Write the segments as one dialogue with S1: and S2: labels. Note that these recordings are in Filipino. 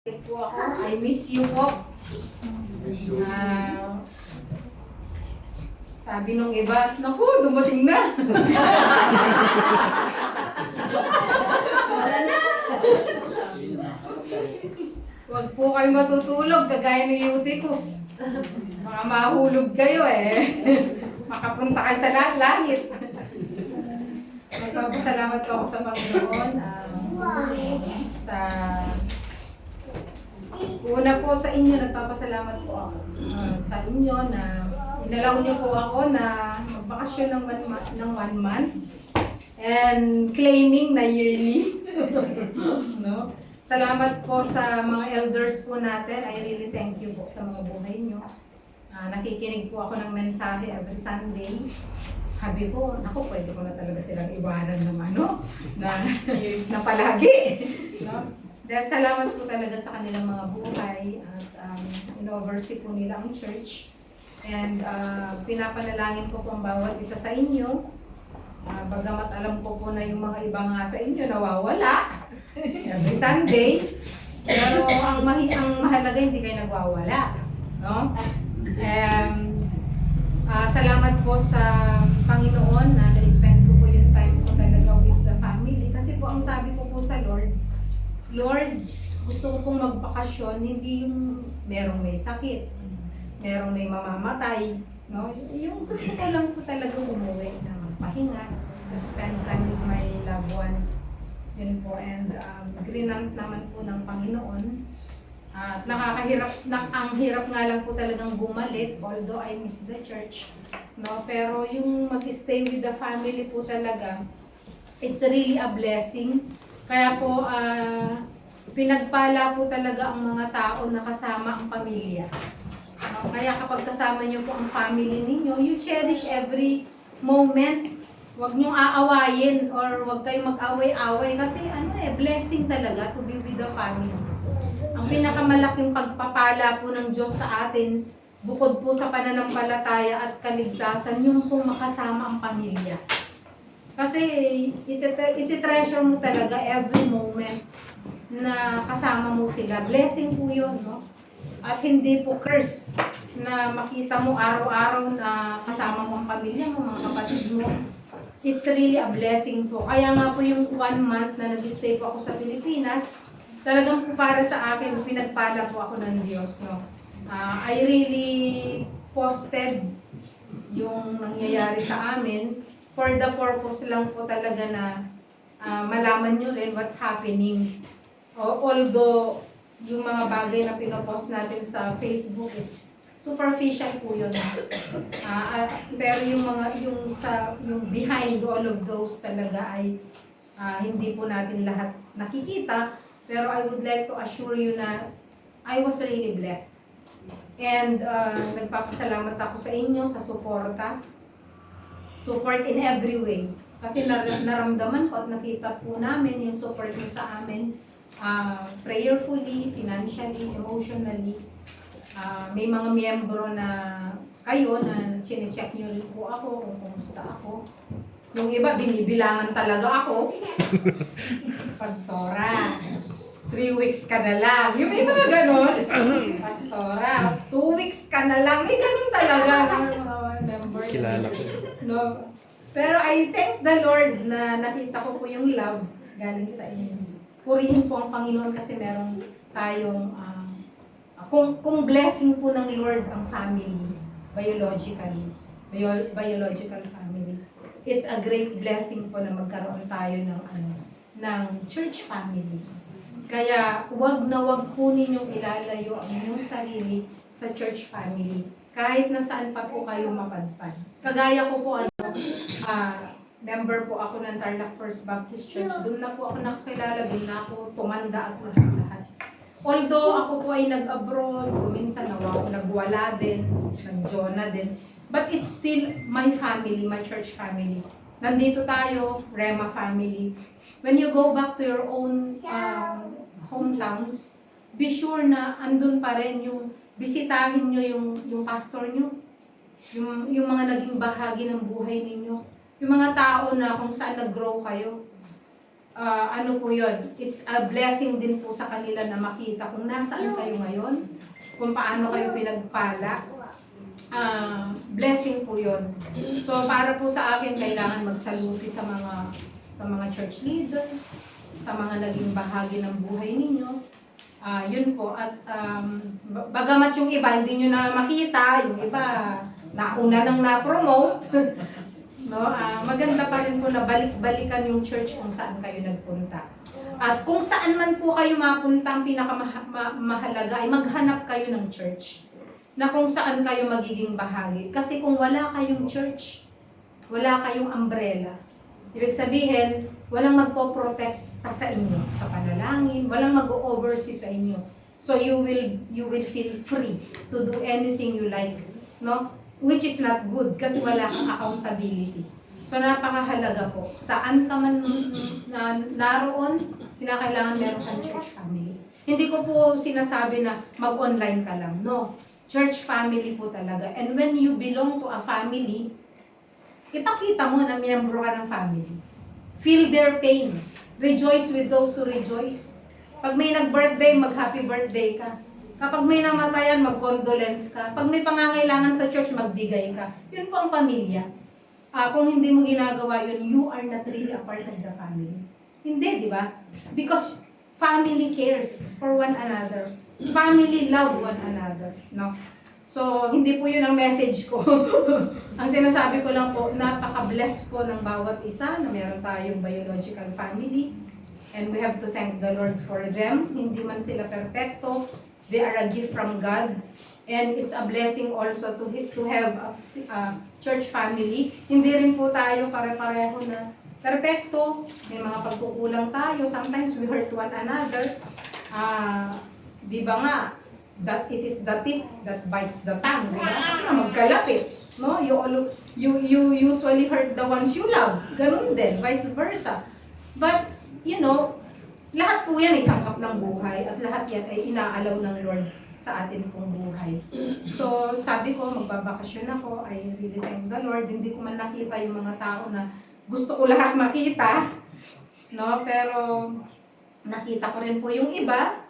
S1: Po ako, I miss you po. Sabi nung iba, naku, dumating na. Wala na. Huwag po kayo matutulog, kagaya ni Eutychus. Baka mahulog kayo Makapunta kayo sa langit. Magpapasalamat po ako sa Panginoon. Una po sa inyo, nagpapasalamat po ako sa inyo na inalaw niyo po ako na magbakasyon ng one month and claiming na yearly. No? Salamat po sa mga elders po natin. I really thank you po sa mga buhay niyo. Nakikinig po ako ng mensahe every Sunday. Sabi ko, naku, pwede ko na talaga silang iwanan ng na palagi. No? Dahil salamat po talaga sa kanilang mga buhay at in-oversee po nila ang church. And pinapanalangin ko po ang bawat isa sa inyo. Bagamat alam ko po na yung mga iba nga sa inyo nawawala every Sunday. Pero ang mahalaga hindi kayo nagwawala. No? Salamat po sa Panginoon na na-spend ko po yung time ko talaga with the family. Kasi po ang sabi ko po sa Lord, gusto ko pong magbakasyon, hindi yung merong may sakit, merong may mamamatay, no? Yung gusto ko lang po talaga umuwi na magpahinga, to spend time with my loved ones. Yun po, and grinant naman po ng Panginoon. At ang hirap nga lang po talagang bumalik, although I miss the church, no? Pero yung mag-stay with the family po talaga, it's really a blessing. Kaya po, pinagpala po talaga ang mga tao na kasama ang pamilya. Kaya kapag kasama niyo po ang family ninyo, you cherish every moment. Huwag niyong aawayin or huwag kayong mag-away-away kasi blessing talaga to be with the family. Ang pinakamalaking pagpapala po ng Diyos sa atin, bukod po sa pananampalataya at kaligtasan, yung pong makasama ang pamilya. Kasi iti-treasure mo talaga every moment na kasama mo sila. Blessing po yun, no? At hindi po curse na makita mo araw-araw na kasama mo ang pamilya mo, mga kapatid mo. It's really a blessing po. Kaya nga po yung 1 month na nag-stay po ako sa Pilipinas, talagang po para sa akin, pinagpala po ako ng Diyos, no? I really posted yung nangyayari sa amin for the purpose lang po talaga na malaman nyo rin what's happening. Although, yung mga bagay na pinopost natin sa Facebook is superficial po yun. Pero yung behind all of those talaga ay hindi po natin lahat nakikita. Pero I would like to assure you na I was really blessed. And nagpapasalamat ako sa inyo sa suporta. Support in every way. Kasi naramdaman ko at nakita po namin yung support nyo sa amin. Prayerfully, financially, emotionally. May mga miyembro na kayo na chine-check nyo rin po ako kung kumusta ako. Yung iba, binibilangan talaga ako. Pastora, 3 weeks ka na lang. Yung may mga ganon. Pastora, 2 weeks ka na lang. May ganon talaga ng mga members.
S2: Kilala ko.
S1: No. Pero I thank the Lord na nakita ko po yung love galing sa inyo. Purihin po ang Panginoon kasi meron tayong kung blessing po ng Lord ang family, biological family. It's a great blessing po na magkaroon tayo ng church family. Kaya wag na wag po ninyong ilalayo ang inyong sarili sa church family. Kahit na saan pa po kayo mapadpad. Kagaya ko po, member po ako ng Tarlac First Baptist Church. Doon na po ako nakakilala, doon na ako tumanda at lahat. Although ako po ay nag-abroad, kuminsan nagwala din, nag-Jonah din. But it's still my family, my church family. Nandito tayo, Rema family. When you go back to your own hometowns, be sure na andun pa rin yung bisitahin nyo yung pastor nyo, yung mga naging bahagi ng buhay ninyo, yung mga tao na kung saan nag-grow kayo. ano po yun, it's a blessing din po sa kanila na makita kung nasaan kayo ngayon, kung paano kayo pinagpala. Blessing po yun. So para po sa akin, kailangan magsaluti sa mga church leaders, sa mga naging bahagi ng buhay ninyo. Yun po. At bagamat yung iba hindi nyo na makita, yung iba nauna nang na-promote, no? Maganda pa rin po na balik-balikan yung church kung saan kayo nagpunta. At kung saan man po kayo mapunta, ang pinakamahalaga ay maghanap kayo ng church na kung saan kayo magiging bahagi. Kasi kung wala kayong church, wala kayong umbrella. Ibig sabihin, walang magpo-protect sa inyo sa panalangin, walang mag-oversee sa inyo. So you will feel free to do anything you like, no? Which is not good kasi wala kang accountability. So napakahalaga po. Saan ka man naroon, kinakailangan meron kang church family. Hindi ko po sinasabi na mag-online ka lang. No. Church family po talaga. And when you belong to a family, ipakita mo na miyembro ka ng family. Feel their pain. Rejoice with those who rejoice. Pag may nag-birthday, mag-happy birthday ka. Kapag may namatayan, mag-condolence ka. Pag may pangangailangan sa church, magbigay ka. Yun po ang pamilya. Kung hindi mo ginagawa yun, you are not really a part of the family. Hindi, di ba? Because family cares for one another. Family love one another. No? So, hindi po yun ang message ko. Ang sinasabi ko lang po, napaka-bless po ng bawat isa na meron tayong biological family. And we have to thank the Lord for them. Hindi man sila perfecto. They are a gift from God. And it's a blessing also to have a church family. Hindi rin po tayo pare-pareho na perfecto. May mga pagkukulang tayo. Sometimes we hurt one another. Di ba nga, that it is the teeth that bites the tongue. Diba? Kasi nga magkalapit. No? You usually hurt the ones you love. Ganun din, vice versa. But, you know, lahat po yan ay sangkap ng buhay at lahat yan ay inaalaw ng Lord sa atin pong buhay. So, sabi ko, magbabakasyon ako. I really thank the Lord. Hindi ko man nakita yung mga tao na gusto ko lahat makita. No? Pero, nakita ko rin po yung iba.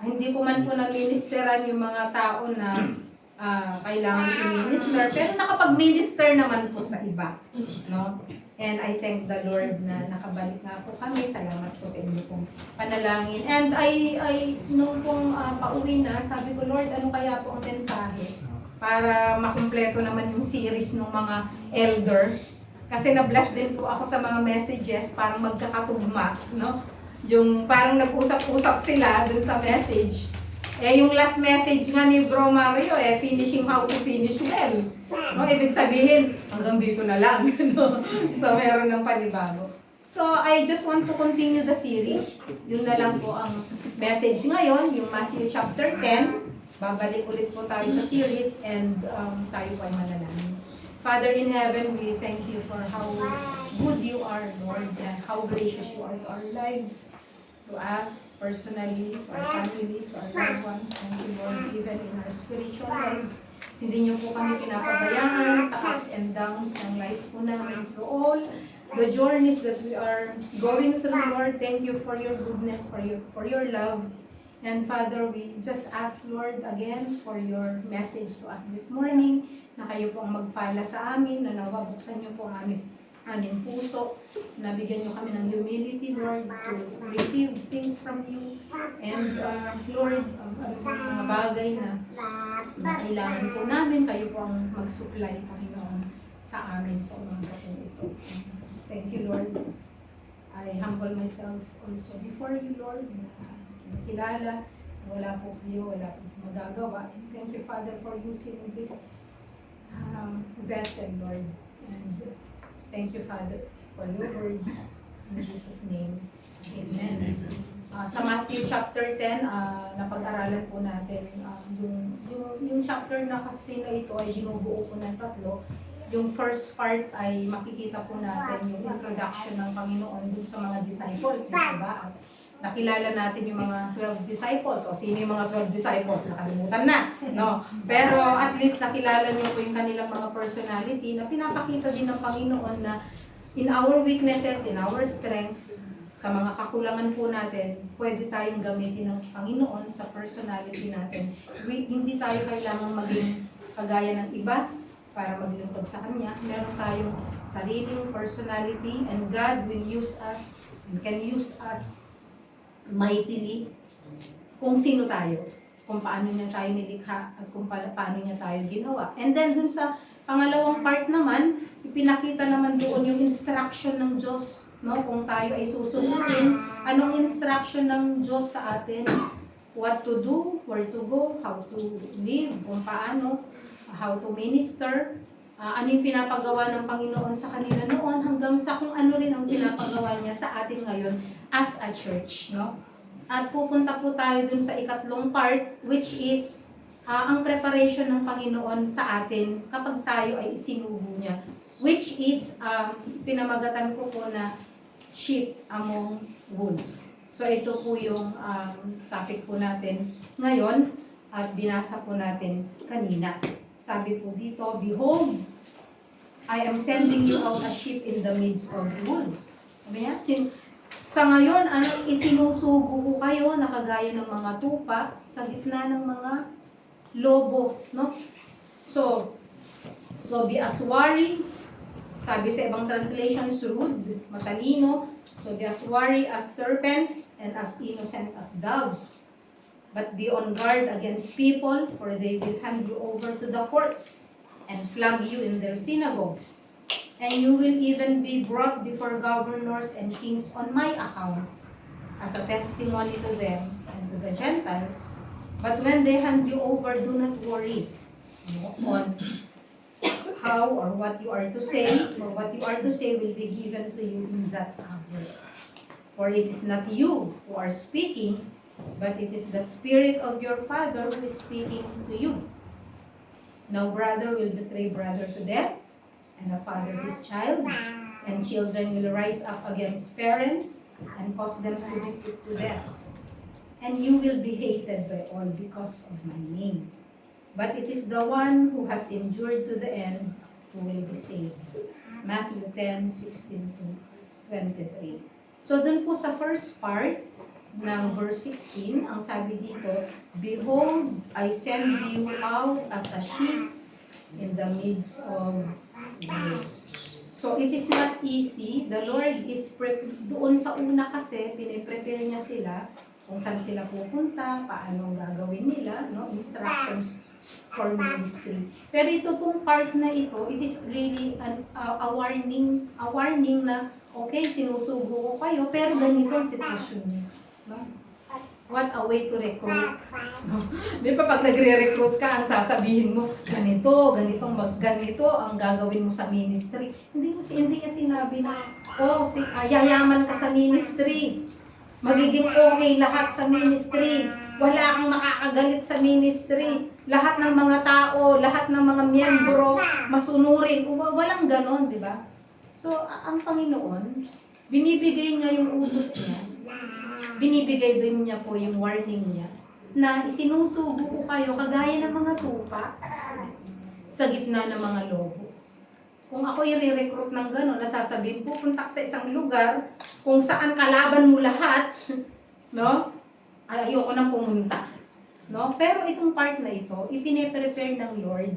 S1: Hindi ko man po na-ministeran yung mga tao na kailangan i-minister. Pero nakapag-minister naman po sa iba. No? And I thank the Lord na nakabalik na po kami. Salamat po sa inyo pong panalangin. And nung pong pauwi na, sabi ko, Lord, ano kaya po ang mensahe? Para makumpleto naman yung series ng mga elder. Kasi na-bless din po ako sa mga messages, parang magkakatugma, no? Yung parang nag-usap-usap sila dun sa message. Yung last message nga ni Bro Mario, finishing how to finish well. No, ibig sabihin, hanggang dito na lang. No? So, meron ng panibago. So, I just want to continue the series. Yun na lang po ang message ngayon, yung Matthew chapter 10. Babalik ulit po tayo sa series and tayo po ay manalangin. Father in heaven, we thank you for how good you are, Lord, and how gracious you are to our lives, to us personally, to our families, our loved ones. Thank you, Lord, even in our spiritual lives. Hindi niyo po kami pinapabayaan sa ups and downs ng life po namin through all the journeys that we are going through, Lord. Thank you for your goodness, for your love. And Father, we just ask, Lord, again for your message to us this morning, na kayo po ang magpala sa amin, na nawabuksan niyo po aming puso, nabigyan niyo kami ng humility, Lord, to receive things from you. And Lord, mga bagay na kailangan po namin, kayo po ang mag-supply, Panginoon, sa amin sa umaga po ito. Thank you, Lord. I humble myself also before you, Lord, na kilala, wala po kayo, wala po magagawa. And thank you, Father, for using this vessel, Lord. And thank you, Father, for your word. In Jesus' name, amen. Sa Matthew chapter 10, napag-aralan po natin yung chapter na kasi na ito ay binubuo po ng tatlo. Yung first part ay makikita po natin yung introduction ng Panginoon dun sa mga disciples, di ba? At nakilala natin yung mga 12 disciples. O sino yung mga 12 disciples? Nakalimutan na. No? Pero at least nakilala niyo po yung kanilang mga personality na pinapakita din ng Panginoon na in our weaknesses, in our strengths, Sa mga kakulangan po natin, pwede tayong gamitin ng Panginoon sa personality natin. Hindi tayo kailangang maging kagaya ng iba para maglingkod sa Kanya. Meron tayong sariling personality and God will use us and can use us mightily kung sino tayo, kung paano niya tayo nilikha at kung paano niya tayo ginawa. And then dun sa pangalawang part naman, ipinakita naman doon yung instruction ng Diyos, no? Kung tayo ay susundin, anong instruction ng Diyos sa atin? What to do, where to go, how to live, kung paano, how to minister, ano yung pinapagawa ng Panginoon sa kanila noon, hanggang sa kung ano rin ang pinapagawa niya sa atin ngayon as a church, no? At pupunta po tayo dun sa ikatlong part, which is ang preparation ng Panginoon sa atin kapag tayo ay isinubo niya. Which is, pinamagatan ko po na sheep among wolves. So ito po yung topic po natin ngayon at binasa po natin kanina. Sabi po dito, "Behold, I am sending you out as sheep in the midst of wolves." Sabi niya, sa ngayon, isinusugo ko kayo na kagaya ng mga tupa sa gitna ng mga lobo, no? So be as wary, sabi sa ibang translations, rude, matalino. So be as wary as serpents and as innocent as doves. But be on guard against people, for they will hand you over to the courts and flog you in their synagogues. And you will even be brought before governors and kings on my account, as a testimony to them and to the Gentiles. But when they hand you over, do not worry on how or what you are to say, for what you are to say will be given to you in that hour. For it is not you who are speaking, but it is the Spirit of your Father who is speaking to you. Now brother will betray brother to death, and a father his child, and children will rise up against parents and cause them to be put to death. And you will be hated by all because of my name. But it is the one who has endured to the end who will be saved. Matthew 10:16-23. So dun po sa first part ng verse 16, ang sabi dito, "Behold, I send you out as a sheep in the midst of wolves." So it is not easy. The Lord is doon sa una kasi piniprepare niya sila kung saan sila pupunta, paano gagawin nila, no? Instructions for ministry. Pero ito pong part na ito, it is really a warning na okay, sinusugo ko kayo, pero ganito ang sitwasyon niyo, no? What a way to recruit. No? Di ba pag nagre-recruit ka, ang sasabihin mo, ganito ang gagawin mo sa ministry. Hindi niya sinabi na, yayaman ka sa ministry. Magiging okay lahat sa ministry. Wala kang makakagalit sa ministry. Lahat ng mga tao, lahat ng mga miyembro, masunurin. Walang ganon, di ba? So, ang Panginoon, binibigay niya yung utos niya. Binibigay din niya po yung warning niya na isinusugo ko kayo kagaya ng mga tupa sa gitna ng mga lobo. Kung ako i-recruit ng gano'n at sasabihin, pupunta sa isang lugar kung saan kalaban mo lahat, no? Ay, ayoko nang pumunta. No? Pero itong part na ito, ipine-prepare ng Lord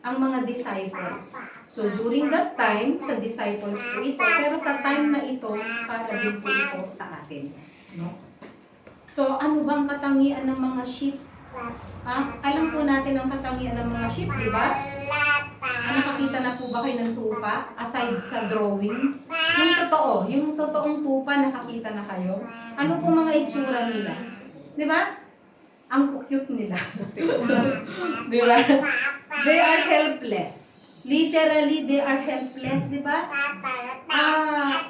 S1: ang mga disciples. So during that time, sa disciples po ito, pero sa time na ito, para din po ito sa atin. No? So ano bang katangian ng mga sheep? Alam po natin ang katangian ng mga sheep, di ba? Nakakita na po ba kayo ng tupa? Aside sa drawing? Yung totoong tupa, nakakita na kayo? Ano po mga itsura nila? Di ba? Ang cute nila. Di ba? They are helpless. Literally, they are helpless, di ba?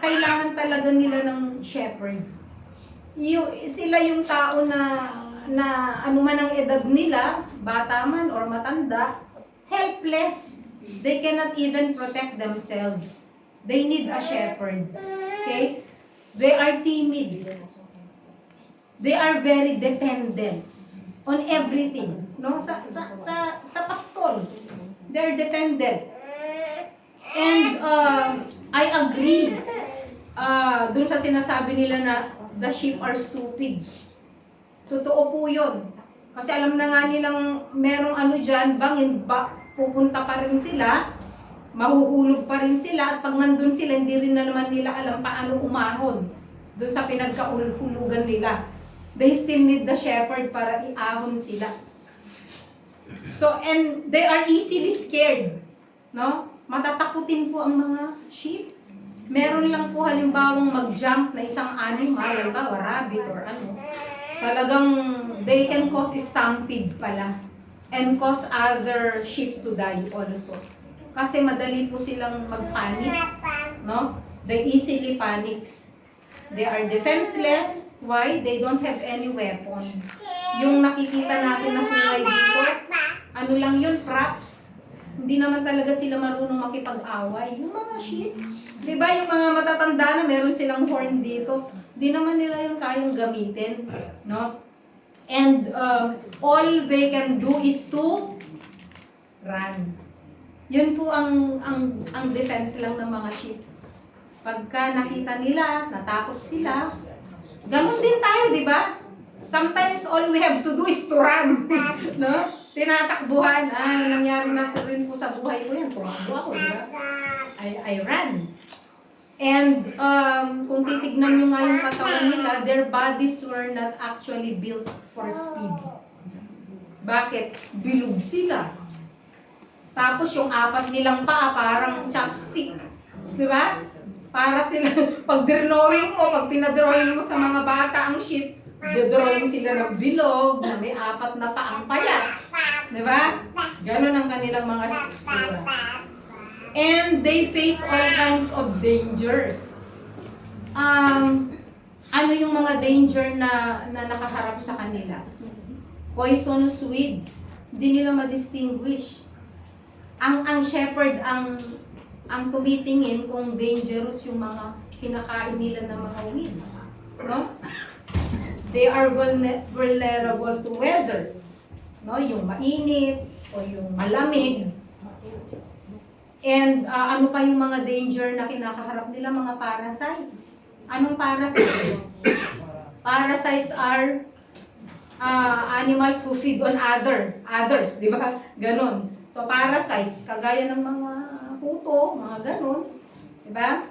S1: Kailangan talaga nila ng shepherd. Sila yung tao na ano man ang edad nila, bata man or matanda, helpless. They cannot even protect themselves. They need a shepherd. Okay? They are timid. They are very dependent on everything. No? Sa pastol. They're dependent. And I agree dun sa sinasabi nila na the sheep are stupid. Totoo po yun. Kasi alam na nga nilang merong ano dyan, bangin, pupunta pa rin sila, mahuhulog pa rin sila, at pag nandun sila, hindi rin na naman nila alam paano umahon dun sa pinagkahulugan nila. They still need the shepherd para iahon sila. So, and they are easily scared. No? Matatakutin po ang mga sheep. Meron lang po halimbawang mag-jump na isang animal, halimbawa rabbit or ano. Talagang they can cause stampede pala and cause other sheep to die also. Kasi madali po silang mag-panic, no? They easily panics. They are defenseless. Why? They don't have any weapon. Yung nakikita natin na sungay dito, ano lang yun, props. Hindi naman talaga sila marunong makipag-away. Yung mga sheep, di ba yung mga matatanda na meron silang horn dito, di naman nila yung kayang gamitin, no? And all they can do is to run. Yun po ang defense lang ng mga sheep. Pagka nakita nila, natakot sila, ganun din tayo, di ba? Sometimes all we have to do is to run. No? Tinatakbuhan. Nangyari na rin po sa buhay ko yan. Tumakbo ako, di ba? I ran. And kung titignan nyo nga yung katawan nila, their bodies were not actually built for speed. Bakit? Bilog sila. Tapos yung apat nilang paa, parang chopstick. Di ba? Para sila, pag drawing mo, pag pinadrawing mo sa mga bata ang sheep, drawing sila ng bilog, na may apat na paang payat. Di ba? Ganon ang kanilang mga struktura. And they face all kinds of dangers. Ano yung mga danger na nakaharap sa kanila? Poisonous weeds. Hindi nila ma-distinguish. Ang shepherd ang tumitingin kung dangerous yung mga kinakain nila ng mga weeds. No? They are vulnerable to weather. No? Yung mainit o yung malamig. And ano pa yung mga danger na kinakaharap nila? Mga parasites. Anong parasite? Parasites are animals who feed on others, di ba? Ganon. So parasites, kagaya ng mga puto, mga ganon, di ba?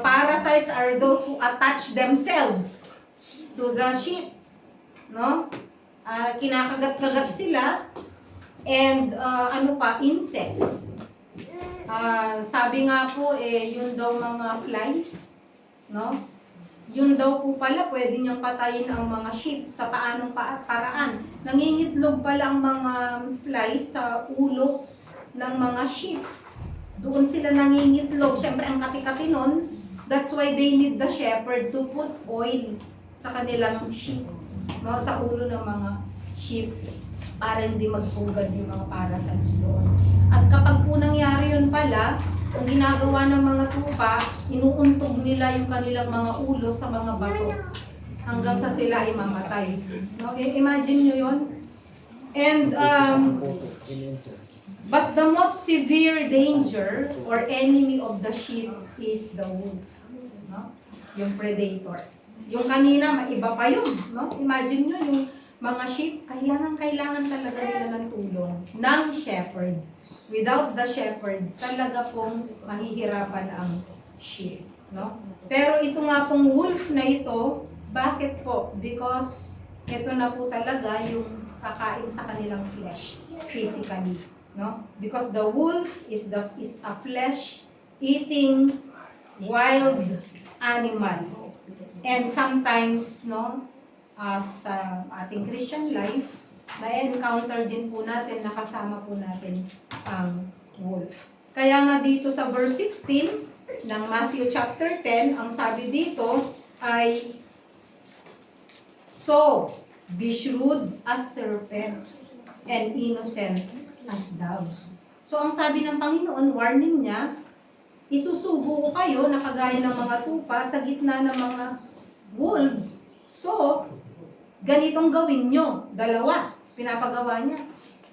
S1: Parasites are those who attach themselves to the sheep, no? Kinakagat-kagat sila, and ano pa, insects. Sabi nga po, yun daw mga flies, no? Yun daw po pala, pwede niyang patayin ang mga sheep sa paanong paraan. Nangingitlog pala ang mga flies sa ulo ng mga sheep. Doon sila nangingitlog. Siyempre, ang kati-kati nun, that's why they need the shepherd to put oil sa kanilang sheep, no? Sa ulo ng mga sheep, para hindi magpugad yung mga parasites doon. At kapag po nangyari yun pala, ang ginagawa ng mga tupa, inuuntog nila yung kanilang mga ulo sa mga bato hanggang sa sila ay mamatay. No? Imagine nyo yun. And, but the most severe danger or enemy of the sheep is the wolf. No? Yung predator. Yung kanina, maiba pa yun. No? Imagine nyo yung mga sheep, kailangan talaga nila ng tulong ng shepherd. Without the shepherd, talaga pong mahihirapan ang sheep. No? Pero ito nga pong wolf na ito, bakit po? Because ito na po talaga yung kakain sa kanilang flesh, physically. No? Because the wolf is a flesh-eating wild animal. And sometimes, no, sa ating Christian life, na-encounter din po natin, nakasama po natin ang wolf. Kaya nga dito sa verse 16 ng Matthew chapter 10, ang sabi dito ay, "So, be shrewd as serpents and innocent as doves." So ang sabi ng Panginoon, warning niya, isusubo ko kayo na kagaya ng mga tupa sa gitna ng mga wolves. So, ganitong gawin nyo. Dalawa, pinapagawa niya.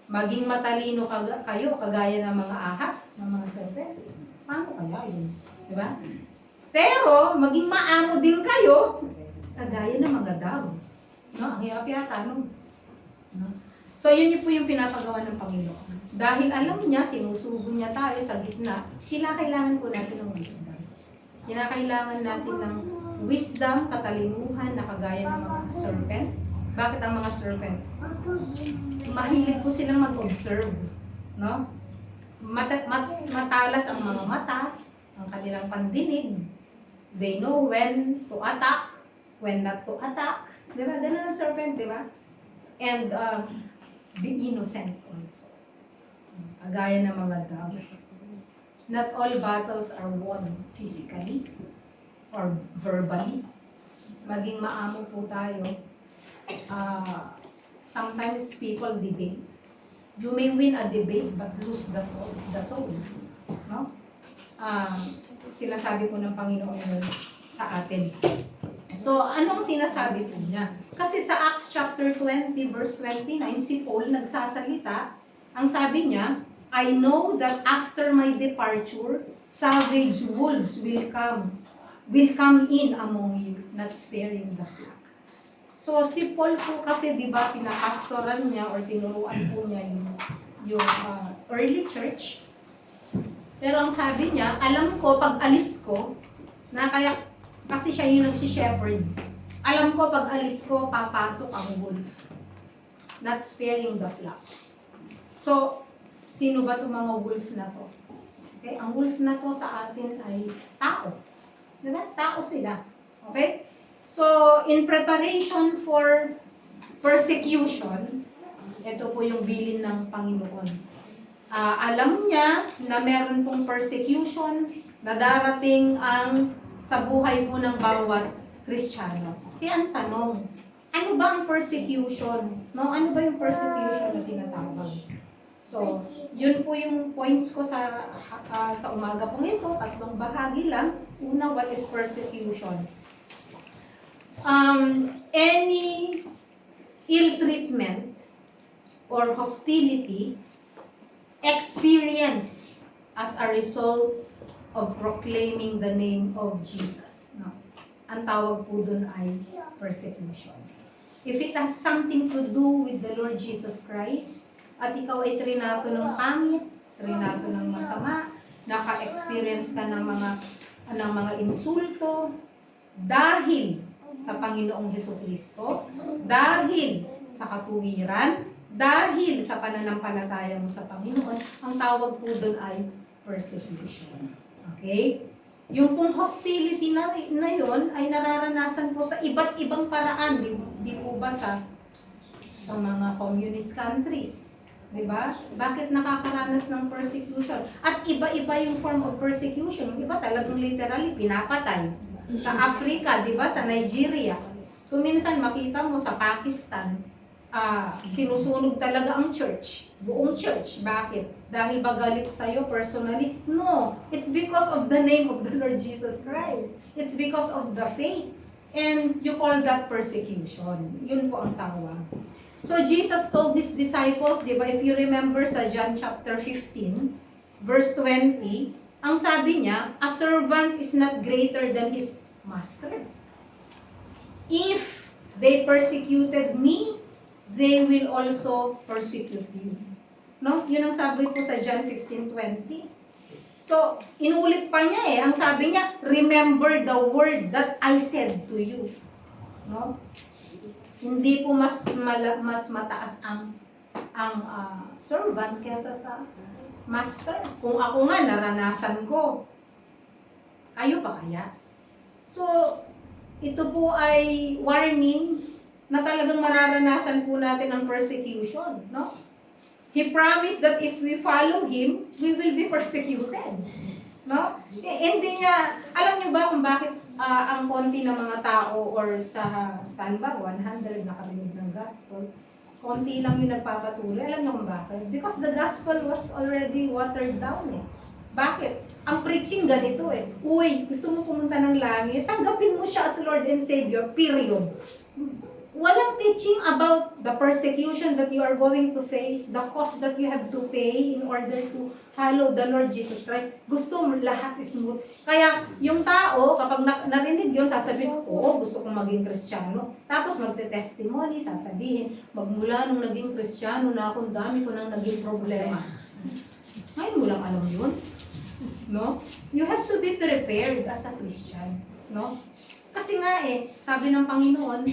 S1: Maging matalino kayo, kagaya ng mga ahas, ng mga serpent. Paano kaya yun? Diba? Pero, maging maamo din kayo, kagaya ng mga dog. No? Ang hirap yata, no? No? So, yun po yung pinapagawa ng Panginoon. Dahil alam niya, sinusugo niya tayo sa gitna, kailangan po natin ng wisdom. Kailangan natin ng wisdom, katalinuhan na kagaya ng mga serpent. Bakit ang mga serpent? Mahilig po silang mag-observe. No? Matalas ang mga mata, ang kanilang pandinig. They know when to attack, when not to attack. Di ba? Ganun ang serpent, di ba? And be innocent also. Agaya ng mga dove. Not all battles are won physically or verbally. Maging maamo po tayo. Sometimes people debate. You may win a debate but lose the soul. No? Sinasabi po ng Panginoon yun sa atin. So, anong sinasabi po niya? Kasi sa Acts chapter 20, verse 29, si Paul nagsasalita. Ang sabi niya, I know that after my departure, savage wolves will come in among you, not sparing the flock. So, si Paul po kasi, di ba, pinapastoran niya or tinuruan po niya yung early church. Pero ang sabi niya, alam ko, pag alis ko, kasi siya yung nagsi-shepherd, alam ko, pag alis ko, papasok ang wolf. Not sparing the flock. So, sino ba itong mga wolf na to? Okay? Ang wolf na to sa atin ay tao. Diba? Tao sila. Okay? So, in preparation for persecution, ito po yung bilin ng Panginoon. Alam niya na meron pong persecution na darating sa buhay po ng bawat Kristiyano. Kaya ang tanong, ano ba ang persecution? No? Ano ba yung persecution na tinatawag? So, yun po yung points ko sa umaga pong ito. 3 bahagi lang. Una, what is persecution? Any ill treatment or hostility experience as a result of proclaiming the name of Jesus. No? Ang tawag po dun ay persecution. If it has something to do with the Lord Jesus Christ, at ikaw ay trinato ng pangit, trinato ng masama, naka-experience ka ng mga insulto, dahil sa Panginoong Hesukristo, dahil sa katuwiran, dahil sa pananampalataya mo sa Panginoon, ang tawag po doon ay persecution. Okay? Yung pong hostility na yun ay nararanasan po sa iba't ibang paraan. Di po ba sa mga communist countries? Diba? Bakit nakakaranas ng persecution? At iba-iba yung form of persecution. Yung iba talagang literally pinapatay. Sa Africa, diba? Sa Nigeria. Kung minsan makita mo sa Pakistan, sinusunog talaga ang church. Buong church. Bakit? Dahil ba galit sa'yo personally? No. It's because of the name of the Lord Jesus Christ. It's because of the faith. And you call that persecution. Yun po ang tawag. So Jesus told His disciples, di ba, if you remember sa John chapter 15, verse 20, ang sabi niya, a servant is not greater than his master. If they persecuted me, they will also persecute you. No? Yun ang sabi po sa John 15:20. So, inulit pa niya Ang sabi niya, remember the word that I said to you. No? Hindi po mas mataas ang servant kesa sa master. Kung ako nga naranasan ko, kayo pa kaya? So, ito po ay warning na talagang mararanasan po natin ang persecution, no? He promised that if we follow Him, we will be persecuted, no? Hindi niya, alam niyo ba kung bakit ang konti ng mga tao or sa ba 100 nakarinig ng gospel, konti lang yung nagpapatuloy. Alam niyo kung bakit? Because the gospel was already watered down Bakit? Ang preaching ganito Uy, gusto mo pumunta ng langit? Tanggapin mo siya as Lord and Savior, period. walang teaching about the persecution that you are going to face, the cost that you have to pay in order to follow the Lord Jesus Christ. Gusto mo lahat smooth. Kaya yung tao, kapag narinig yun, sasabihin, oo, gusto kong maging Kristiyano. Tapos magte-testimony, sasabihin, magmula nung naging Kristiyano na ako, dami ko nang naging problema. Ngayon mo lang alam yun. No? You have to be prepared as a Christian. No? Kasi nga sabi ng Panginoon,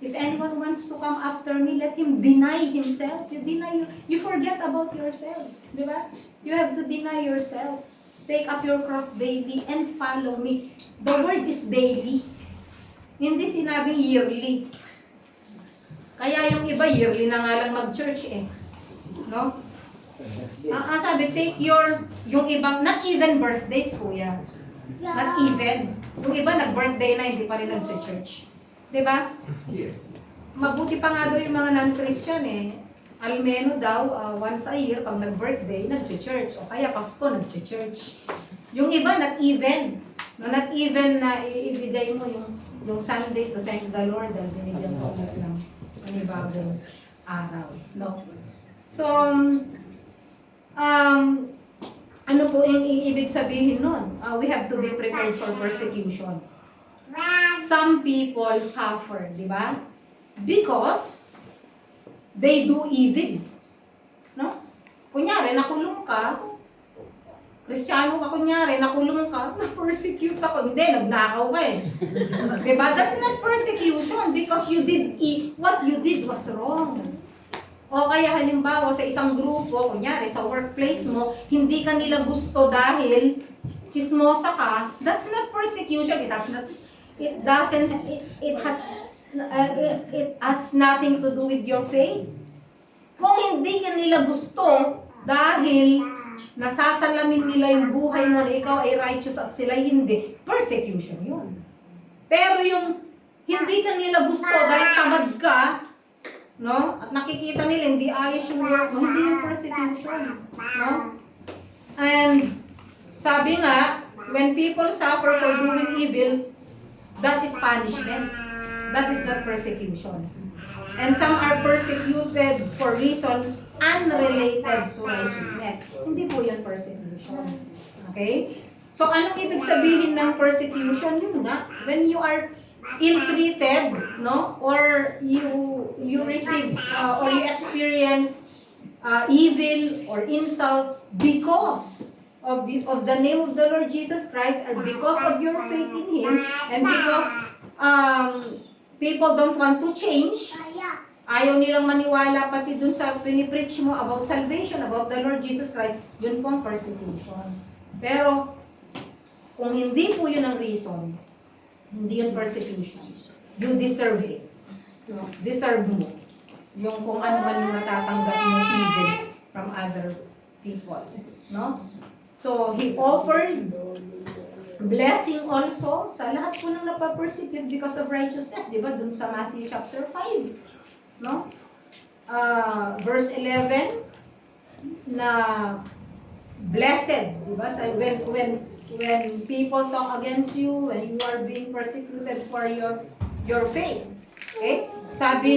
S1: if anyone wants to come after me, let him deny himself. You forget about yourselves. Di ba? You have to deny yourself. Take up your cross daily and follow me. The word is daily. Hindi sinabing yearly. Kaya yung iba, yearly na nga lang mag-church No? Sabi, take yung ibang, not even birthdays, kuya. Not even. Yung iba, nag-birthday na, hindi pa rin nag-church. Diba? Mabuti pa nga daw yung mga non-Christian Almeno daw, once a year, pag nag-birthday, nag-church. O kaya Pasko, nag-church. Yung iba, not even. No, not even na ibigay mo yung Sunday to thank the Lord dahil binigyan mo ulit ng panibagong araw. No? So, ano po yung ibig sabihin nun? We have to be prepared for persecution. Some people suffer, di ba? Because they do evil. No? Kunyari, nakulong ka, Kristiyano ka kunyari, nakulong ka, na-persecute ako. Hindi, nagnakaw ka Diba? That's not persecution because what you did was wrong. O kaya halimbawa sa isang grupo, kunyari sa workplace mo, hindi ka nila gusto dahil chismosa ka, that's not persecution. It has nothing to do with your faith. Kung hindi ka nila gusto dahil nasasalamin nila yung buhay mo na ikaw ay righteous at sila hindi, persecution yun. Pero yung hindi ka nila gusto dahil tamad ka, no? At nakikita nila hindi ayos yung work mo, hindi yung persecution, no? And sabi nga, when people suffer for doing evil, that is punishment. That is not persecution. And some are persecuted for reasons unrelated to righteousness. Hindi po yun persecution. Okay? So, anong ibig sabihin ng persecution? Yun nga, when you are ill-treated, no? Or you receive, or you experience evil or insults because of the name of the Lord Jesus Christ, or because of your faith in Him, and because people don't want to change, ayaw nilang maniwala pati dun sa pinipreach mo about salvation, about the Lord Jesus Christ, yun po ang persecution. Pero, kung hindi po yun ang reason, hindi yun persecution. You deserve it. Deserve mo. Yung kung ano man yung natatanggap mo evil from other people. No? So, He offered blessing also sa lahat po ng napapersecute because of righteousness. Diba? Dun sa Matthew chapter 5. No? Verse 11 na blessed. Diba? So, when people talk against you, when you are being persecuted for your faith. Okay? Sabi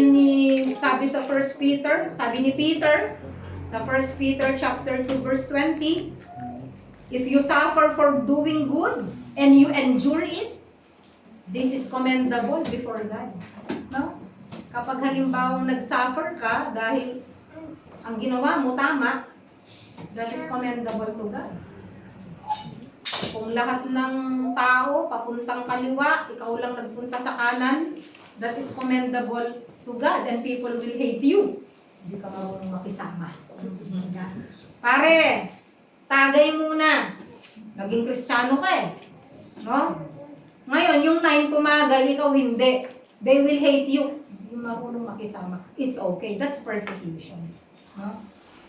S1: sa 1 Peter, sabi ni Peter, sa 1 Peter chapter 2 verse 20, if you suffer for doing good and you endure it, this is commendable before God. No? Kapag halimbawa nag-suffer ka dahil ang ginawa mo tama, that is commendable to God. Kung lahat ng tao papuntang kaliwa, ikaw lang nagpunta sa kanan, that is commendable to God and people will hate you. Hindi ka marunong makisama. Pare, tagay muna. Naging Kristiyano ka No? Ngayon, yung 9 tumagay, ikaw hindi. They will hate you. Hindi marunong makisama. It's okay. That's persecution. No?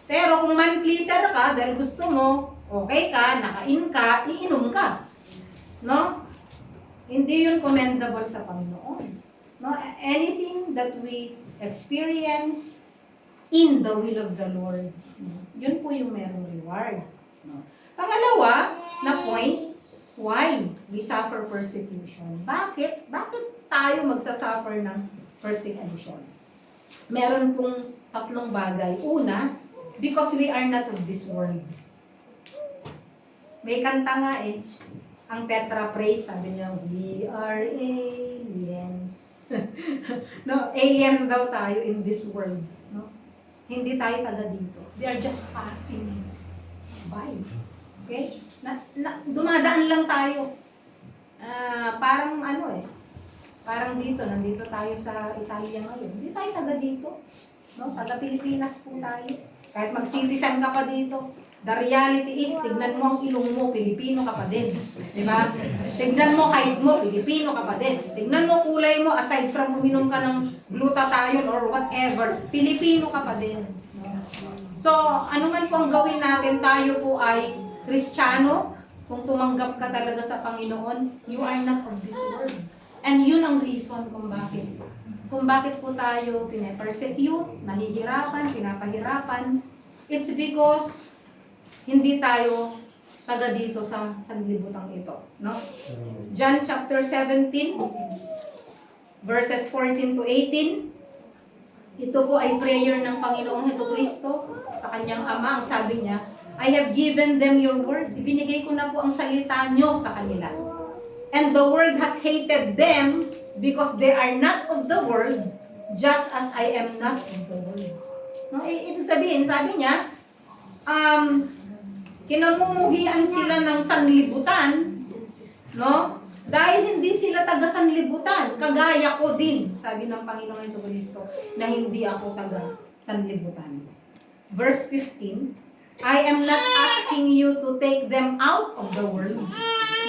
S1: Pero kung man-pleaser ka, dahil gusto mo, okay ka, nakain ka, iinom ka. No? Hindi yun commendable sa Panginoon. No? Anything that we experience in the will of the Lord, yun po yung merong reward. No? Pangalawa na point, why we suffer persecution? Bakit tayo magsasuffer ng persecution. Meron pong tatlong bagay. Una, because we are not of this world. May kanta nga eh, ang Petra praise, sabi niya, we are aliens. No, aliens daw tayo in this world. No? Hindi tayo taga dito. We are just passing by. Okay? Dumadaan lang tayo. Parang ano eh, parang dito, nandito tayo sa Italia ngayon. Hindi tayo taga dito. No? Taga Pilipinas po tayo. Kahit mag-citizen ka pa dito. The reality is, tignan mo ang ilong mo, Pilipino ka pa din. Diba? Tignan mo height mo, Pilipino ka pa din. Tignan mo kulay mo, aside from uminom ka ng glutathione or whatever, Pilipino ka pa din. So, ano man po ang gawin natin, tayo po ay Kristiyano. Kung tumanggap ka talaga sa Panginoon, you are not of this world. And yun ang reason kung bakit. Kung bakit po tayo pinapersecute, nahihirapan, pinapahirapan. It's because hindi tayo taga dito sa sanglibutang ito. No? John chapter 17, verses 14 to 18. Ito po ay prayer ng Panginoong Jesucristo sa kanyang Ama. Ang sabi niya, I have given them your word. Ibinigay ko na po ang salita nyo sa kanila. And the world has hated them because they are not of the world, just as I am not of the world. No, ibig sabihin, sabi niya, kinamumuhian sila ng sanlibutan, no? Dahil hindi sila taga sanlibutan, kagaya ko din, sabi ng Panginoong Jesucristo, na hindi ako taga sanlibutan. Verse 15, I am not asking you to take them out of the world.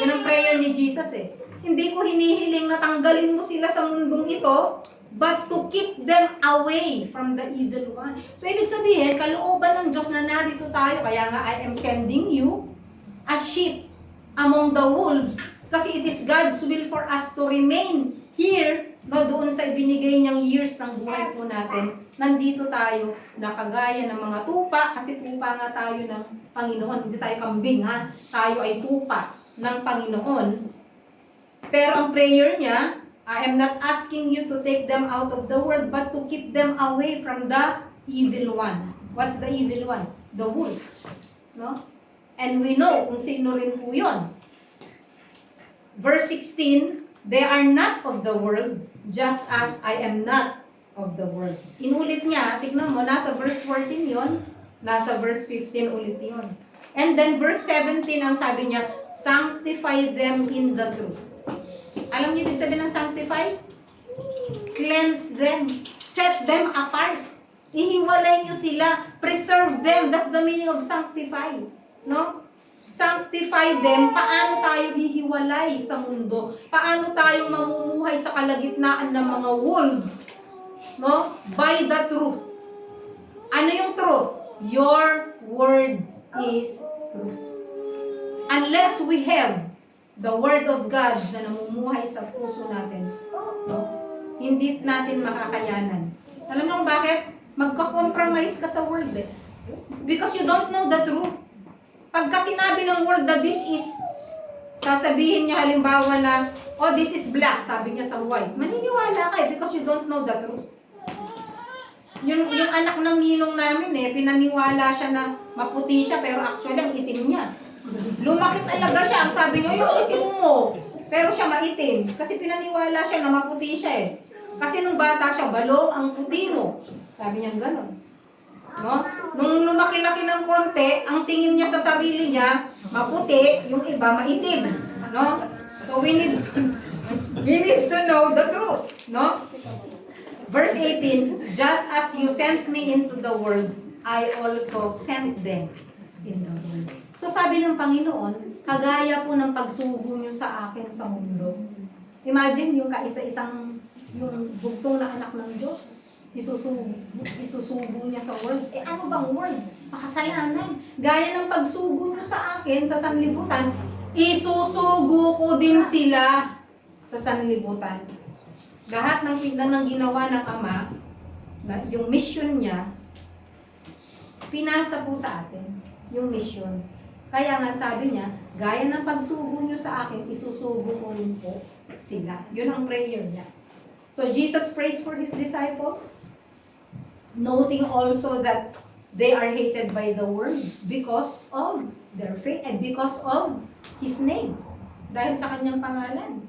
S1: Yan ang prayer ni Jesus eh. Hindi ko hinihiling na tanggalin mo sila sa mundong ito, but to keep them away from the evil one. So, ibig sabihin, kalooban ng Diyos na narito tayo, kaya nga, I am sending you as sheep among the wolves. Kasi it is God's will for us to remain here, no, doon sa ibinigay niyang years ng buhay po natin. Nandito tayo, nakagaya ng mga tupa, kasi tupa nga tayo ng Panginoon. Hindi tayo kambing, ha? Tayo ay tupa ng Panginoon. Pero ang prayer niya, I am not asking you to take them out of the world, but to keep them away from the evil one. What's the evil one? The wolf. No? And we know kung sino rin po yun. Verse 16, they are not of the world, just as I am not of the world. Inulit niya, tignan mo, nasa verse 14 yun, nasa verse 15 ulit yun. And then verse 17, ang sabi niya, sanctify them in the truth. Alam niyo ibig sabihin ng sanctify? Cleanse them. Set them apart. Ihiwalay niyo sila. Preserve them. That's the meaning of sanctify. No? Sanctify them. Paano tayo hihiwalay sa mundo? Paano tayo mamumuhay sa kalagitnaan ng mga wolves? No? By the truth. Ano yung truth? Your word is truth. Unless we have the Word of God na namumuhay sa puso natin, no? Hindi natin makakayanan. Alam mo bakit? Magka-compromise ka sa Word eh. Because you don't know the truth. Pagka sinabi ng Word na this is, sasabihin niya halimbawa na, oh, this is black, sabi niya sa white. Maniniwala ka eh, because you don't know the truth. Yung anak ng ninong namin eh, pinaniwala siya na maputi siya, pero actually ang itim niya. Lumaki talaga siya. Ang sabi niya, yung itim mo. Pero siya maitim. Kasi pinaniwala siya na maputi siya eh. Kasi nung bata siya, balong ang puti mo. Sabi niya gano'n. No? Nung lumaki-laki ng konti, ang tingin niya sa sarili niya, maputi, yung iba maitim. No? So we need to know the truth. No? Verse 18, just as you sent me into the world, I also sent them in the world. So sabi ng Panginoon, kagaya po ng pagsugo niyo sa akin sa mundo. Imagine yung kaisa-isang, yung bugtong na anak ng Diyos, isusugo niya sa world. Eh ano bang world? Makasalanan. Gaya ng pagsugo niyo sa akin sa sanlibutan, isusugo ko din sila sa sanlibutan. Lahat ng ginawa ng Ama, yung mission niya, pinasa po sa atin yung mission. Kaya nga sabi niya, gaya ng pagsugo niyo sa akin, isusugo ko rin po sila. Yun ang prayer niya. So Jesus prays for his disciples, noting also that they are hated by the world because of their faith and because of his name. Dahil sa kanyang pangalan.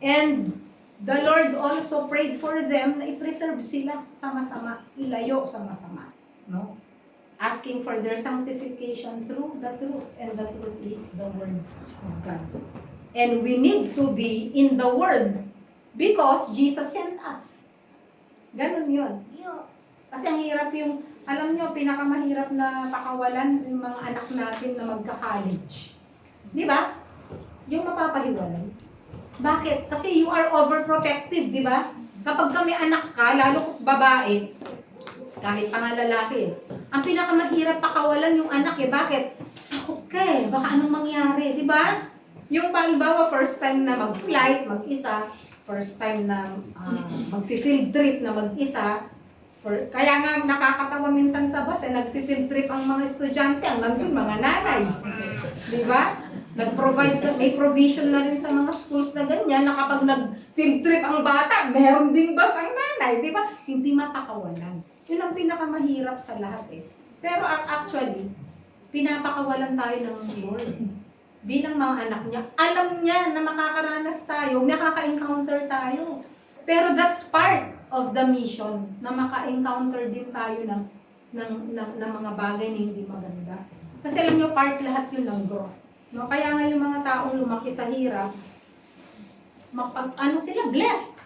S1: And the Lord also prayed for them na i-preserve sila sa masama, ilayo sa masama. No? Asking for their sanctification through the truth. And the truth is the Word of God. And we need to be in the Word because Jesus sent us. Ganun yun. Kasi ang hirap yung, alam nyo, pinakamahirap na pakawalan yung mga anak natin na magka-college. Di ba? Yung mapapahiwalay. Bakit? Kasi you are overprotective, di ba? Kapag kami anak ka, lalo babae, kahit pa nga lalaki, ang pinakamahirap pakawalan yung anak eh. Bakit? Takot ka eh. Baka anong mangyari, di ba? Yung halimbawa, first time na mag-flight, mag-isa, first time na mag-field trip na mag-isa, kaya nga nakakatawa minsan sa bus, nag-field trip ang mga estudyante, ang nandun mga nanay. Di ba? Nag-provide, may provision na rin sa mga schools na ganyan, na kapag nag-field trip ang bata, meron ding bus ang nanay. Di ba? Hindi mapakawalan. Yun ang pinakamahirap sa lahat eh. Pero actually, pinapakawalan tayo ng Lord. Bilang mga anak niya, alam niya na makakaranas tayo, makaka-encounter tayo. Pero that's part of the mission, na maka-encounter din tayo ng mga bagay na hindi maganda. Kasi alam niyo, part lahat yun ng growth. No? Kaya nga yung mga taong lumaki sa hirap, sila, blessed.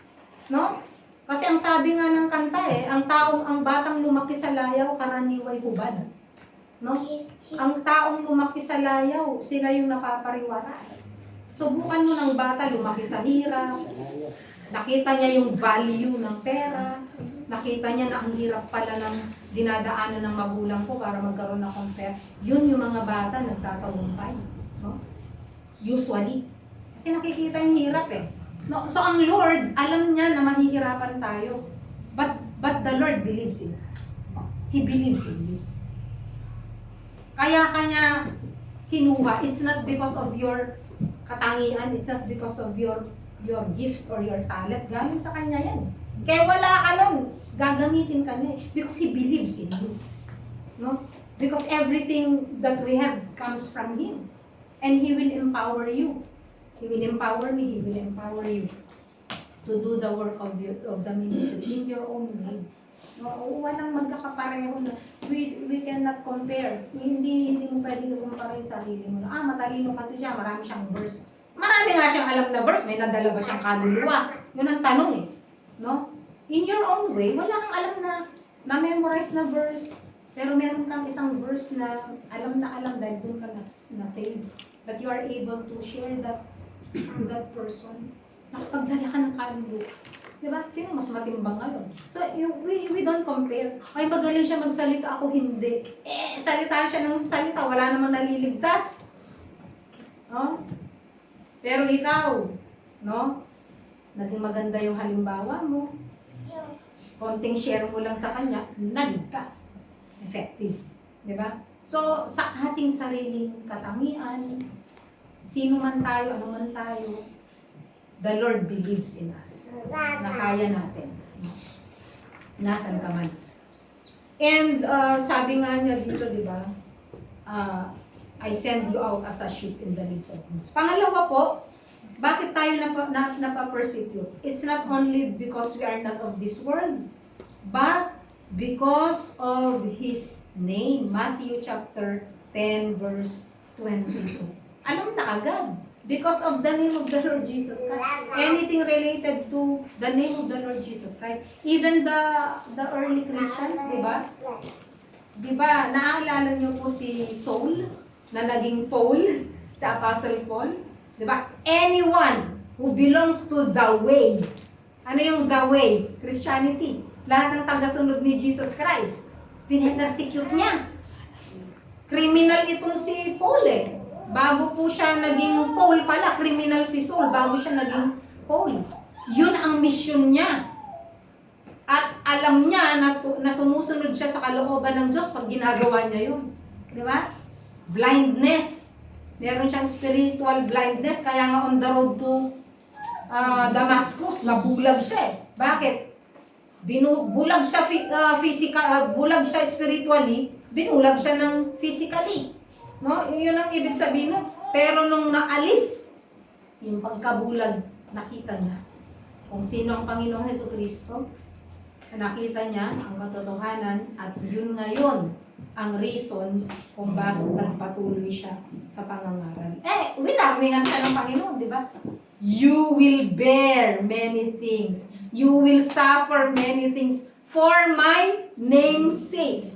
S1: No? Kasi ang sabi nga ng kanta ang batang lumaki sa layaw, karaniway hubad. No? Ang taong lumaki sa layaw, sila yung napapariwara. Subukan mo ng bata lumaki sa hirap, nakita niya yung value ng pera, nakita niya na ang hirap pala ng dinadaanan ng magulang ko para magkaroon ng compare. Yun yung mga bata nagtatagumpay. No? Usually. Kasi nakikita yung hirap eh. No? So ang Lord, alam niya na mahihirapan tayo. But the Lord believes in us. He believes in you. Kaya kanya kinuha. It's not because of your katangian. It's not because of your gift or your talent. Galing sa kanya yan. Kaya wala ka nun. Gagamitin ka niya. Because He believes in you. No? Because everything that we have comes from Him. And He will empower you. He will empower me. He will empower you to do the work of the ministry in your own way. No, walang magkakapareho na we cannot compare. Hindi mo pwedeng i-compare yung sarili mo. Matalino kasi siya, marami siyang verse. Marami nga siyang alam na verse, may nadala ba siyang kaluluwa? Yun ang tanong eh. No? In your own way, wala kang alam na memorize na verse. Pero meron kang isang verse na alam dahil doon ka na-save. But you are able to share that to that person. Nakapagdala ka ng kaluluwa. Diba? Sino mas matimbang ngayon? So, we don't compare. Ay, magaling siya magsalita, ako hindi. Salita siya ng salita, wala namang naliligtas. No? Pero ikaw, no? Naging maganda yung halimbawa mo. Konting share mo lang sa kanya, naligtas. Effective. Diba? So, sa ating sariling katangian, sino man tayo, ano man tayo, the Lord believes in us. Na kaya natin. Nasaan ka man. And sabi nga niya dito, di ba? I send you out as a sheep in the midst of wolves. Pangalawa po, bakit tayo napapersecute? It's not only because we are not of this world, but because of His name. Matthew chapter 10 verse 22. Alam na agad. Because of the name of the Lord Jesus Christ. Anything related to the name of the Lord Jesus Christ. Even the early Christians, di ba? Di ba, naaalala niyo po si Saul, na naging Paul, sa Apostle Paul? Di ba? Anyone who belongs to the way. Ano yung the way? Christianity. Lahat ng tagasunod ni Jesus Christ. Pinapersecute niya. Criminal itong si Paul eh. Bago po siya naging Paul pala, criminal si Saul, bago siya naging Paul. Yun ang mission niya. At alam niya na sumusunod siya sa kalooban ng Diyos pag ginagawa niya yun. Di ba? Blindness. Meron siyang spiritual blindness, kaya nga on the road to Damascus, nabulag siya eh. Bakit? Bulag siya bulag siya spiritually, binulag siya ng physically. No? Yun ang ibig sabihin nun. Pero nung naalis, yung pagkabulag, nakita niya kung sino ang Panginoong Jesucristo. Nakita niya ang katotohanan at yun ngayon ang reason kung bakit nagpatuloy siya sa pangangaral. Winarningan siya ng Panginoon, di ba? You will bear many things. You will suffer many things for my name's sake.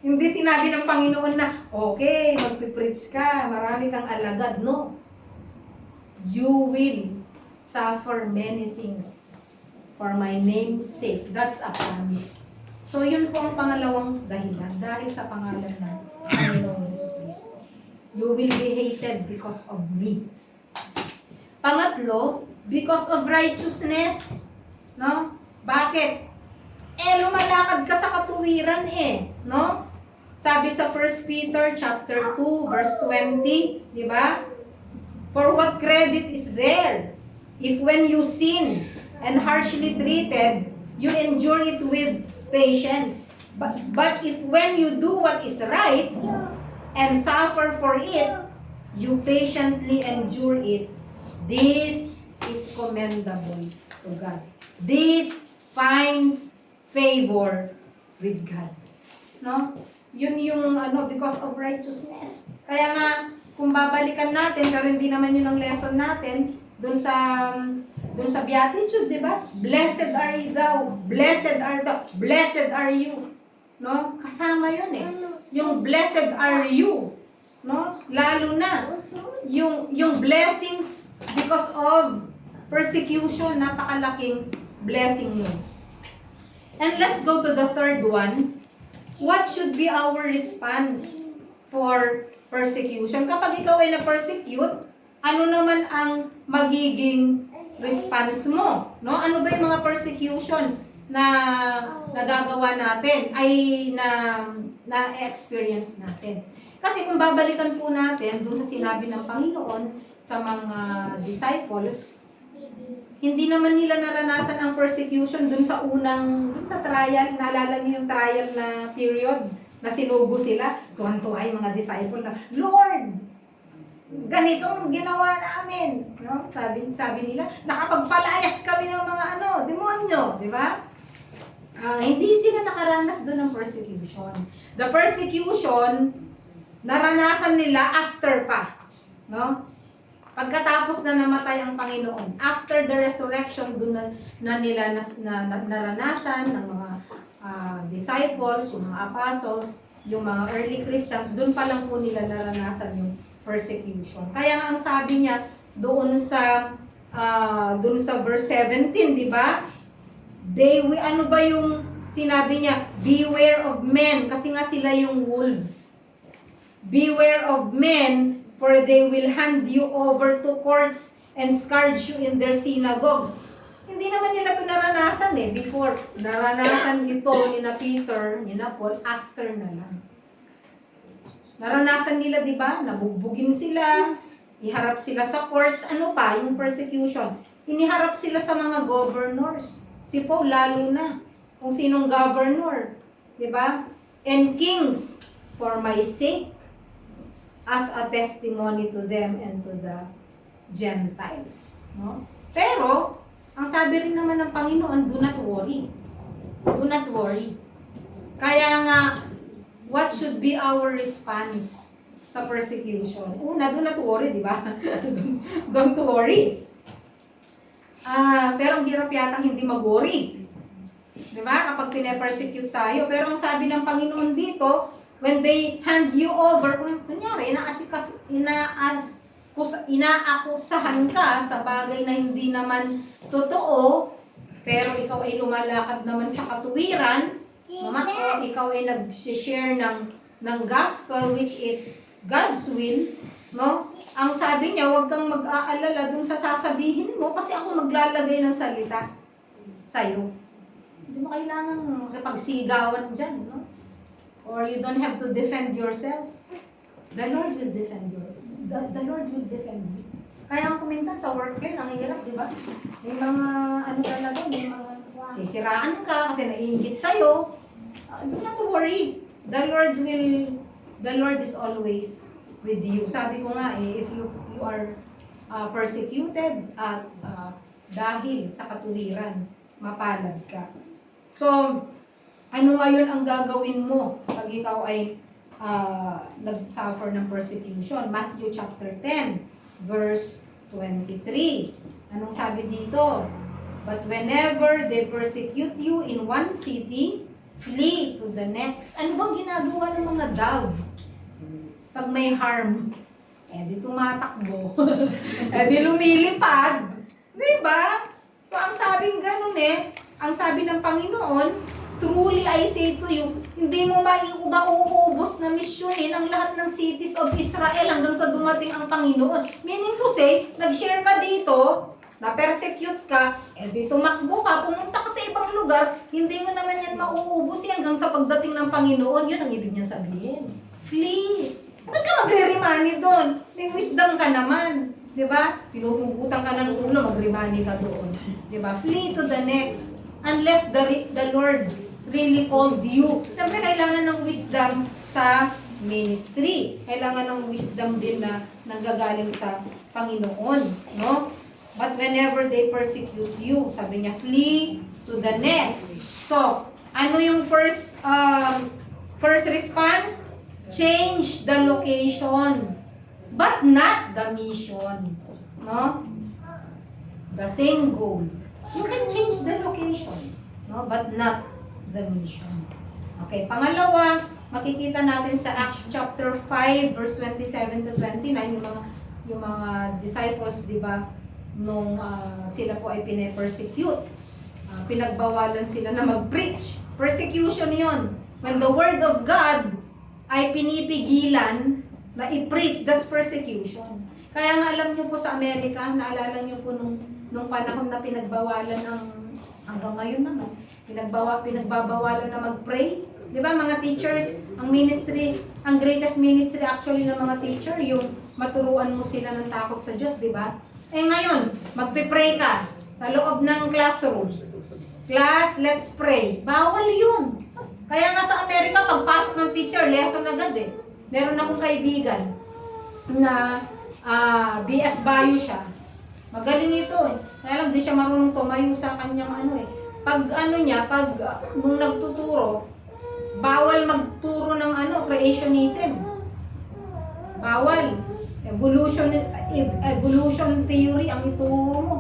S1: Hindi sinabi ng Panginoon na, okay, magpipreach ka, marami kang alagad. No. You will suffer many things for my name's sake. That's a promise. So, yun po ang pangalawang dahilan. Dahil sa pangalan ng Panginoong Jesucristo. You will be hated because of me. Pangatlo, because of righteousness. No? Bakit? Lumalakad ka sa katuwiran no? Sabi sa 1 Peter chapter 2 verse 20, di ba? For what credit is there if when you sin and harshly treated, you endure it with patience? But if when you do what is right and suffer for it, you patiently endure it, this is commendable to God. This finds favor with God. No? Yun yung because of righteousness. Kaya nga, kung babalikan natin, pero hindi naman yun ang lesson natin, dun sa Beatitudes, di ba? Blessed are thou, blessed are thou, blessed are you. No? Kasama yun Yung blessed are you. No? Lalo na, yung blessings because of persecution, napakalaking blessing yun. And let's go to the third one. What should be our response for persecution? Kapag ikaw ay na-persecute, ano naman ang magiging response mo? No? Ano ba yung mga persecution na nagagawa natin ay na-experience natin? Kasi kung babalikan po natin dun sa sinabi ng Panginoon sa mga disciples, hindi naman nila naranasan ang persecution dun sa trial. Naalala niyo yung trial na period na sinugo sila? Tuwan-tuwa yung mga disciple na, Lord, ganitong ginawa namin. No? Sabi nila, nakapagpalayas kami ng mga demonyo. Di ba? Hindi sila nakaranas doon ng persecution. The persecution, naranasan nila after pa. No? Pagkatapos na namatay ang Panginoon, after the resurrection, doon na nila naranasan ng mga disciples, yung mga apostles, yung mga early Christians, doon pa lang po nila naranasan yung persecution. Kaya nga ang sabi niya doon sa verse 17, di ba? Ano ba yung sinabi niya? Beware of men, kasi nga sila yung wolves. Beware of men, for they will hand you over to courts and scourge you in their synagogues. Hindi naman nila ito naranasan before. Naranasan ito ni na Peter, ni na Paul, after na lang. Naranasan nila, di ba? Nabugbugin sila, iharap sila sa courts. Ano pa? Yung persecution. Iniharap sila sa mga governors. Si Paul, lalo na. Kung sinong governor. Di ba? And kings, for my sake, as a testimony to them and to the Gentiles. No? Pero, ang sabi rin naman ng Panginoon, do not worry. Do not worry. Kaya nga, what should be our response sa persecution? Una, do not worry, di ba? Don't worry. Pero ang hirap yatang hindi mag-worry. Di ba? Kapag pine-persecute tayo. Pero ang sabi ng Panginoon dito, when they hand you over, kunyari, inaakusahan ka sa bagay na hindi naman totoo, pero ikaw ay lumalakad naman sa katuwiran, ikaw ay nag-share ng gospel, which is God's will, no? Ang sabi niya, huwag kang mag-aalala dun sa sasabihin mo, kasi ako maglalagay ng salita sa'yo. Hindi mo kailangan magpagsigawan dyan, no? Or you don't have to defend yourself. The Lord will defend you. The Lord will defend you. Kaya kung minsan sa workplace, ang hirap, di ba? May mga, ano talaga, may mga sisiraan ka kasi naiingit sa'yo. Do not worry. The Lord is always with you. Sabi ko nga if you are persecuted at dahil sa katuwiran, mapalad ka. So, ano ngayon ang gagawin mo pag ikaw ay nag-suffer ng persecution? Matthew chapter 10, verse 23. Anong sabi dito? But whenever they persecute you in one city, flee to the next. Ano bang ginagawa ng mga dove? Pag may harm, di tumatakbo. Di lumilipad. Diba? So, ang sabing ganun ang sabi ng Panginoon, truly I say to you, hindi mo mauubos na misyonin ang lahat ng cities of Israel hanggang sa dumating ang Panginoon. Meaning to say, nag-share ka dito, na-persecute ka, di tumakbo ka, pumunta ka sa ibang lugar, hindi mo naman yan mauubos hanggang sa pagdating ng Panginoon. Yun ang ibig niya sabihin. Flee. Ba't ka magre-remani doon? May wisdom ka naman. Diba? Pinupugutan ka ng ulo, mag-remani ka doon. Diba? Flee to the next. Unless the Lord really called you. Siyempre, kailangan ng wisdom sa ministry. Kailangan ng wisdom din na nanggagaling sa Panginoon. No? But whenever they persecute you, sabi niya, flee to the next. So, ano yung first response? Change the location. But not the mission. No? The same goal. You can change the location. No? But not the mission. Okay, pangalawa, makikita natin sa Acts chapter 5, verse 27 to 29, yung mga disciples, di ba, nung sila po ay pine-persecute, pinagbawalan sila na mag-preach. Persecution yon. When the word of God ay pinipigilan na i-preach, that's persecution. Kaya nga alam nyo po sa Amerika, naalala nyo po nung panahon na pinagbawalan hanggang ngayon naman, pinagbabawalan na mag-pray. Di ba mga teachers, ang ministry, ang greatest ministry actually ng mga teacher, yung maturuan mo sila ng takot sa Diyos, di ba? Ngayon, magpe-pray ka sa loob ng classroom. Class, let's pray. Bawal yun. Kaya nga sa Amerika, pagpasok ng teacher, lesson agad Meron akong kaibigan na BS Bio siya. Magaling ito Kaya lang di siya marunong tumayo sa kanyang Pag nung nagtuturo, bawal magturo ng creationism. Bawal. Evolution theory ang ituro mo.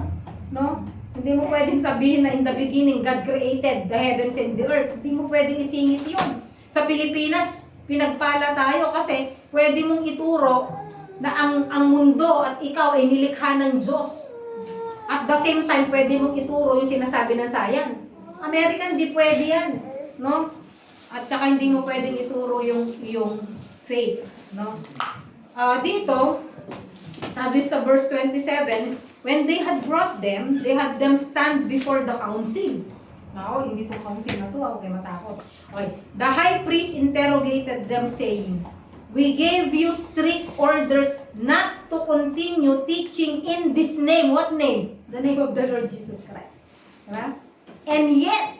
S1: No? Hindi mo pwedeng sabihin na in the beginning, God created the heavens and the earth. Hindi mo pwedeng isingit yun. Sa Pilipinas, pinagpala tayo kasi pwede mong ituro na ang mundo at ikaw ay nilikha ng Diyos. At the same time, pwede mong ituro yung sinasabi ng science. American, di pwede yan. No? At saka hindi mo pwedeng ituro yung faith. No? Dito, sabi sa verse 27, when they had brought them, they had them stand before the council. Now, hindi itong council na ito, okay, matakot. Okay. The high priest interrogated them saying, we gave you strict orders not to continue teaching in this name. What name? The name of the Lord Jesus Christ. Diba? And yet,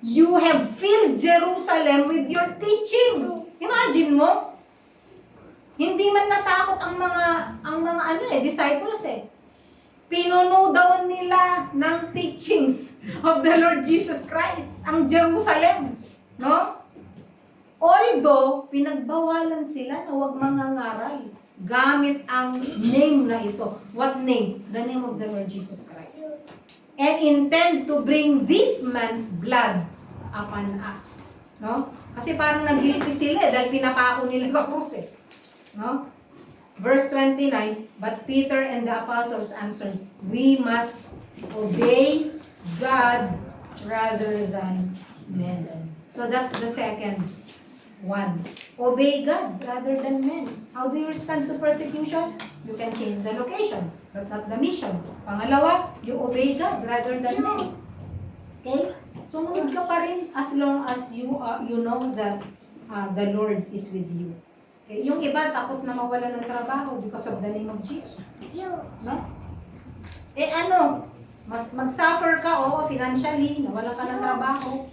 S1: you have filled Jerusalem with your teaching. Imagine mo, hindi man natakot ang mga disciples Pinuno daw nila ng teachings of the Lord Jesus Christ, ang Jerusalem. No? Although, pinagbawalan sila na huwag mangangaral gamit ang name na ito. What name? The name of the Lord Jesus Christ. And intend to bring this man's blood upon us. No? Kasi parang nag-guilty sila dahil pinapako nila sa krus No? Verse 29, but Peter and the apostles answered, we must obey God rather than men. So that's the second one. Obey God rather than men. How do you respond to persecution? You can change the location, but not the mission. Pangalawa, you obey God rather than men. Okay? Sumunod ka pa rin as long as you know that the Lord is with you. Eh, yung iba takot na mawala ng trabaho because of the name of Jesus. No? Eh ano, mag-suffer ka, oo, financially, nawalan ka ng trabaho.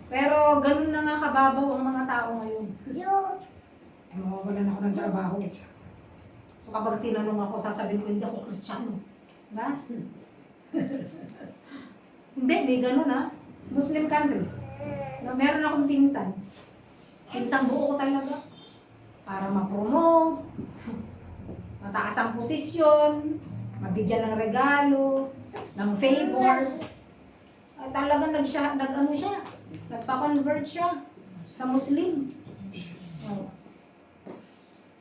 S1: Pero ganun na nga kababaw ang mga tao ngayon. Eh, mawawalan ako ng trabaho. So kapag tinanong ako, sasabihin ko, hindi ako Kristiyano. Diba? Hindi, may ganun ha. Muslim countries. Na meron akong pinsan. Pinsang buo ko talaga. Para ma-promote, mataas ang posisyon, mabigyan ng regalo, ng favor. Ay talagang nagpa-convert siya sa Muslim. Oh.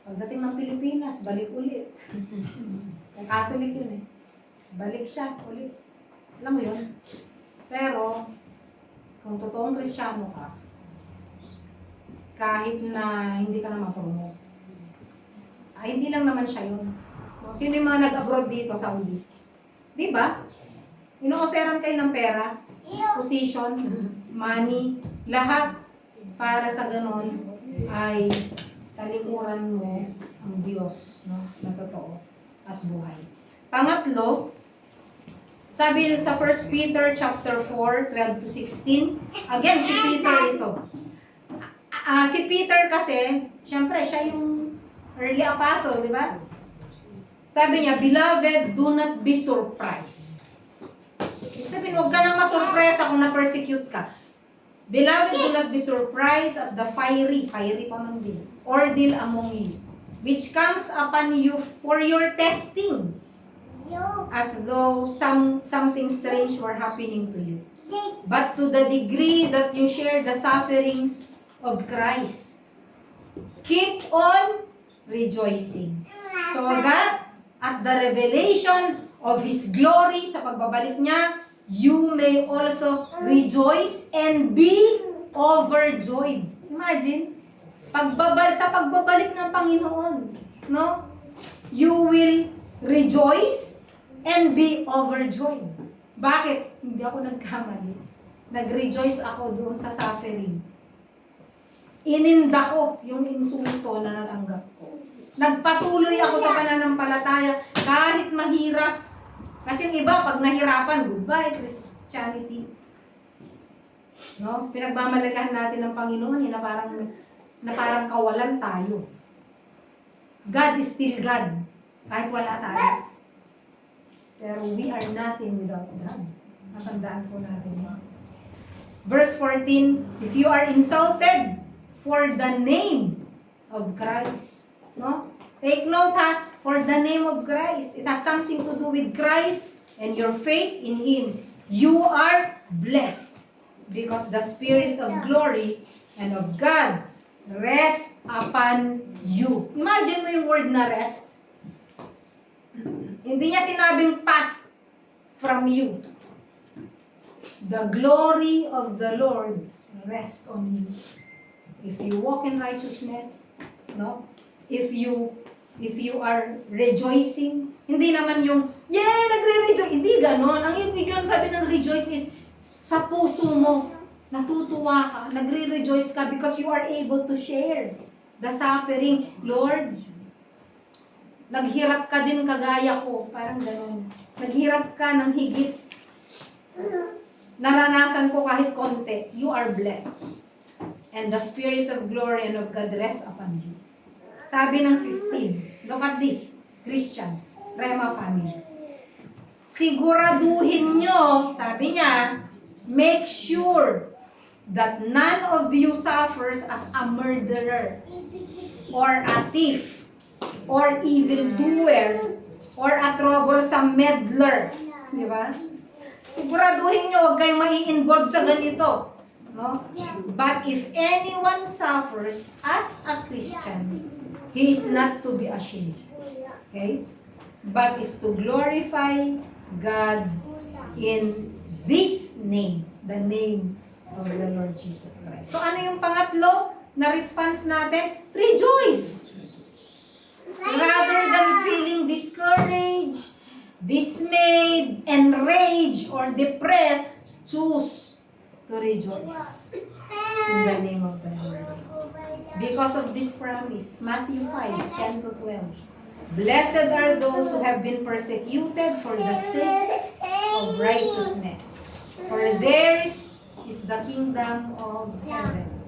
S1: Pagdating ng Pilipinas, balik ulit. Kung Catholic yun eh. Balik siya ulit. Alam mo yun? Pero, kung totoong Kristiyano ka, kahit na hindi ka na ma-promote, hindi lang naman siya yun. No? Sino yung mga nag-abroad dito sa Saudi? Di ba? Ino-offeran kayo ng pera, position, money, lahat para sa ganon ay talimuran mo ang Diyos, no? Na totoo at buhay. Pangatlo, sabi sa 1 Peter chapter 4, 12 to 16, again, si Peter ito. Si Peter kasi, syempre, siya yung early apostle, di ba? Sabi niya, Beloved, do not be surprised. Ibig sabihin, huwag ka nang masurpresa kung na-persecute ka. Beloved, do not be surprised at the fiery pa man din, ordeal among you, which comes upon you for your testing, as though something strange were happening to you. But to the degree that you share the sufferings of Christ, keep on rejoicing, so that at the revelation of His glory, sa pagbabalik niya, you may also rejoice and be overjoyed. Imagine, sa pagbabalik ng Panginoon, no? You will rejoice and be overjoyed. Bakit? Hindi ako nagkamali. Nag-rejoice ako doon sa suffering. Ininda ko yung insulto na natanggap ko. Nagpatuloy ako sa pananampalataya kahit mahirap. Kasi yung iba, pag nahirapan, goodbye, Christianity. No? Pinagmamalagahan natin ng Panginoon na parang kawalan tayo. God is still God. Kahit wala tayo. Pero we are nothing without God. Natandaan po natin yun. Verse 14, if you are insulted for the name of Christ. No? Take note ha, for the name of Christ. It has something to do with Christ and your faith in Him. You are blessed because the Spirit of glory and of God rest upon you. Imagine mo yung word na rest. Hindi niya sinabing past from you. The glory of the Lord rest on you. If you walk in righteousness, no? If you are rejoicing, hindi naman yung, yay, nagre-rejoice. Hindi ganon. Ang ibig sabi ng rejoice is, sa puso mo, natutuwa ka, nagre-rejoice ka because you are able to share the suffering. Lord, naghirap ka din kagaya ko. Parang ganon. Naghirap ka ng higit. Naranasan ko kahit konti. You are blessed. And the Spirit of glory and of God rest upon you. Sabi ng 15, look at this, Christians, Rema family. Siguraduhin nyo, sabi niya, make sure that none of you suffers as a murderer, or a thief, or evildoer, or a troublesome meddler. Di ba? Siguraduhin nyo, huwag kayong mai-involve sa ganito. No? But if anyone suffers as a Christian, he is not to be ashamed. Okay? But is to glorify God in this name, the name of the Lord Jesus Christ. So ano yung pangatlo na response natin? Rejoice! Rather than feeling discouraged, dismayed, enraged, or depressed, choose to rejoice in the name of the Lord. Because of this promise, Matthew 5:10 to 12. Blessed are those who have been persecuted for the sake of righteousness, for theirs is the kingdom of heaven.